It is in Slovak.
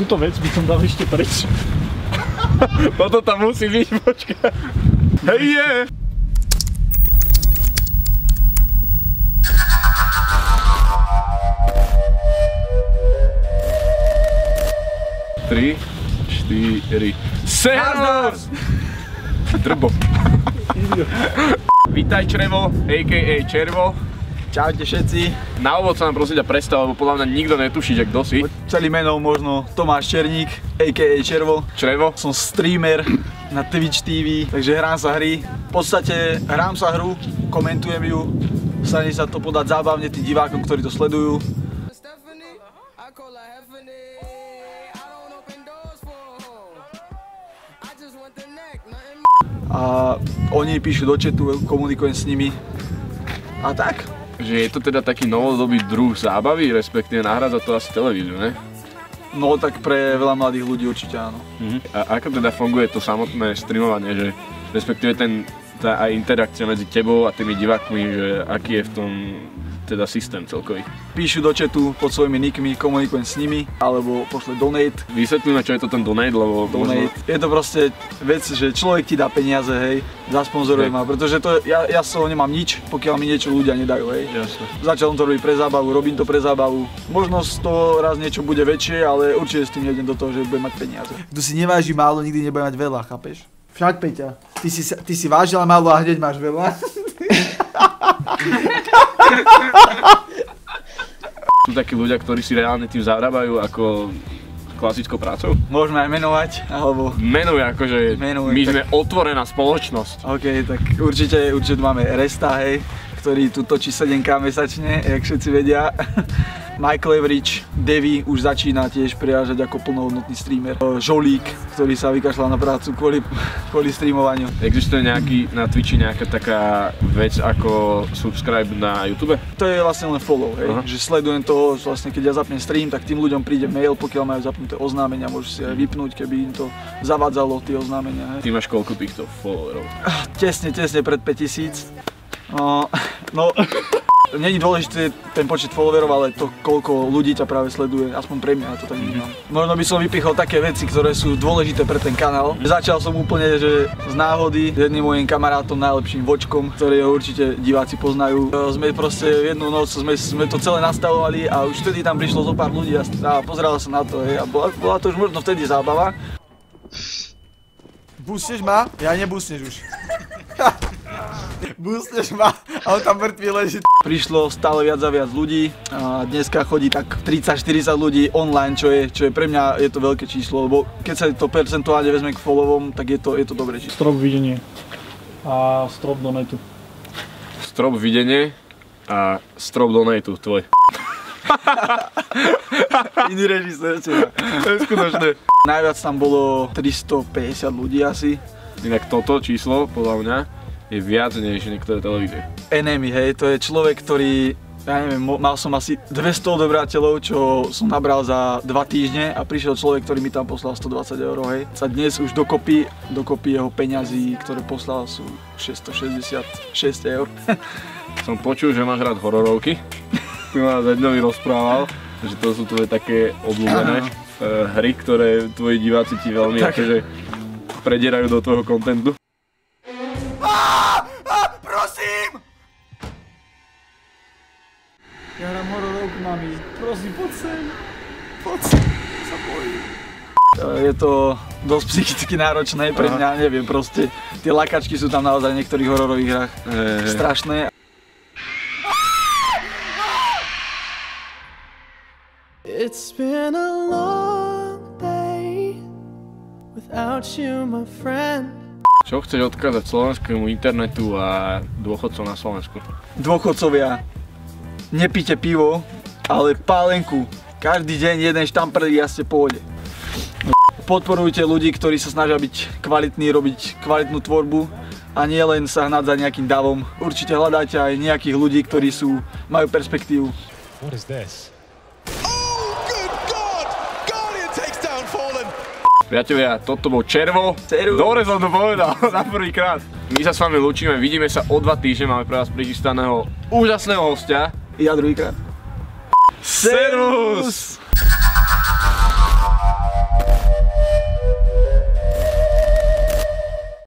Túto vec by som dal ešte preč. Toto tam musí byť, počkaj. Hej je! Tri, štyri. Servus! Drbo. Vítaj Črevo, a.k.a. Červo. Čaute všetci. Na úvod sa nám prosím ťa predstav, lebo podľa mňa nikto netuší, že kto si. Celým menom možno Tomáš Černík, a.k.a. Červo. Črevo. Som streamer na Twitch TV, takže hrám sa hry. V podstate hrám sa hru, komentujem ju. Snažím sa to podať zábavne tým divákom, ktorí to sledujú. A oni píšu do chatu, komunikujem s nimi. A tak. Že je to teda taký novodobý druh zábavy, respektíve nahrádza to asi televíziu, ne? No tak pre veľa mladých ľudí určite áno. A ako teda funguje to samotné streamovanie, že respektíve tá aj interakcia medzi tebou a tými divákmi, že aký je v tom teda systém celkový? Píšu do chatu pod svojimi nickmi, komunikujem s nimi, alebo pošle donate. Vysvetlíme, čo je to ten donate, lebo donate. Možno... Je to proste vec, že človek ti dá peniaze, hej, zasponzoruje ma, pretože to, ja z toho nemám nič, pokiaľ mi niečo ľudia nedajú, hej. Jasne. Začal som to robiť pre zábavu, robím to pre zábavu. Možno z toho raz niečo bude väčšie, ale určite s tým nejdem do toho, že budem mať peniaze. Kto si neváži málo, nikdy nebude mať veľa, chápeš? Však Peťa, ty si vážila málo a hneď máš veľa. Sú takí ľudia, ktorí si reálne tým zarábajú ako klasickou prácou? Môžeme aj menovať, alebo... Menuj akože, my sme otvorená spoločnosť. OK, tak určite máme Resta, hej, ktorý tu točí 7K mesačne, jak všetci vedia. Michael Average, Devi už začína tiež prerážať ako plnohodnotný streamer. Žolík, ktorý sa vykašľal na prácu kvôli streamovaniu. Existuje na Twitchi nejaká taká vec ako subscribe na YouTube? To je vlastne len follow, hej. Že sledujem to, vlastne keď ja zapnem stream, tak tým ľuďom príde mail, pokiaľ majú zapnuté oznámenia, môžu si aj vypnúť, keby im to zavádzalo, tie oznámenia, hej. Ty máš koľko týchto followerov? Tesne pred 5000. No, není dôležité ten počet followerov, ale to, koľko ľudí ťa práve sleduje, aspoň pre mňa to tak vnímam. Možno by som vypichol také veci, ktoré sú dôležité pre ten kanál. Začal som úplne, že z náhody, s jedným mojím kamarátom, najlepším Vočkom, ktorého určite diváci poznajú. Sme proste jednu noc, sme to celé nastavovali a už vtedy tam prišlo zo pár ľudí a pozerala sa na to, hej, a bola to už možno vtedy zábava. Boostneš ma? Ja nebústneš už. Boostneš ma a on tam mŕtvý leží. Prišlo stále viac a viac ľudí a dneska chodí tak 30-40 ľudí online, čo je pre mňa je to veľké číslo, lebo keď sa to percentuálne vezme k followovom, tak je to dobré číslo. Strop videnie a strop donatu. Strop videnie a strop donatu, tvoj. Iný režisér, to je skutočné. Najviac tam bolo 350 ľudí asi. Inak toto číslo, podľa mňa, je viac než niektoré televízie. Enemy, hej, to je človek, ktorý, ja neviem, mal som asi 200 odobrateľov, čo som nabral za 2 týždne a prišiel človek, ktorý mi tam poslal 120 €, hej. Sa dnes už dokopy jeho peňazí, ktoré poslal, sú 666 €. Som počul, že máš rád hororovky. Tu ma Zedňovi rozprával, že to sú tvoje také obľúbené hry, ktoré tvoji diváci ti veľmi akože predierajú do tvojho kontentu. Prosím! Ja hrám hororovku, mami. Prosím, poď sem. Poď sem, sa bojím. Je to dosť psychicky náročné pre mňa, neviem, proste tie lakačky sú tam naozaj v niektorých hororových hrách strašné. It's been a long day without you, my friend. Čo chceš odkázať slovenskému internetu a dôchodcom na Slovensku? Dôchodcovia, nepíte pivo, ale pálenku. Každý deň jeden štamper jasne pôjde. Podporujte ľudí, ktorí sa snažia byť kvalitní, robiť kvalitnú tvorbu a nie len sa hnať za nejakým davom. Určite hľadáte aj nejakých ľudí, ktorí majú perspektívu. What is this? Priatelia, toto bol Červo. Dobre som to povedal na prvýkrát. My sa s vami lúčime, vidíme sa o 2 týždne, máme pre vás prichystaného úžasného hostia. Ja druhýkrát. Servus!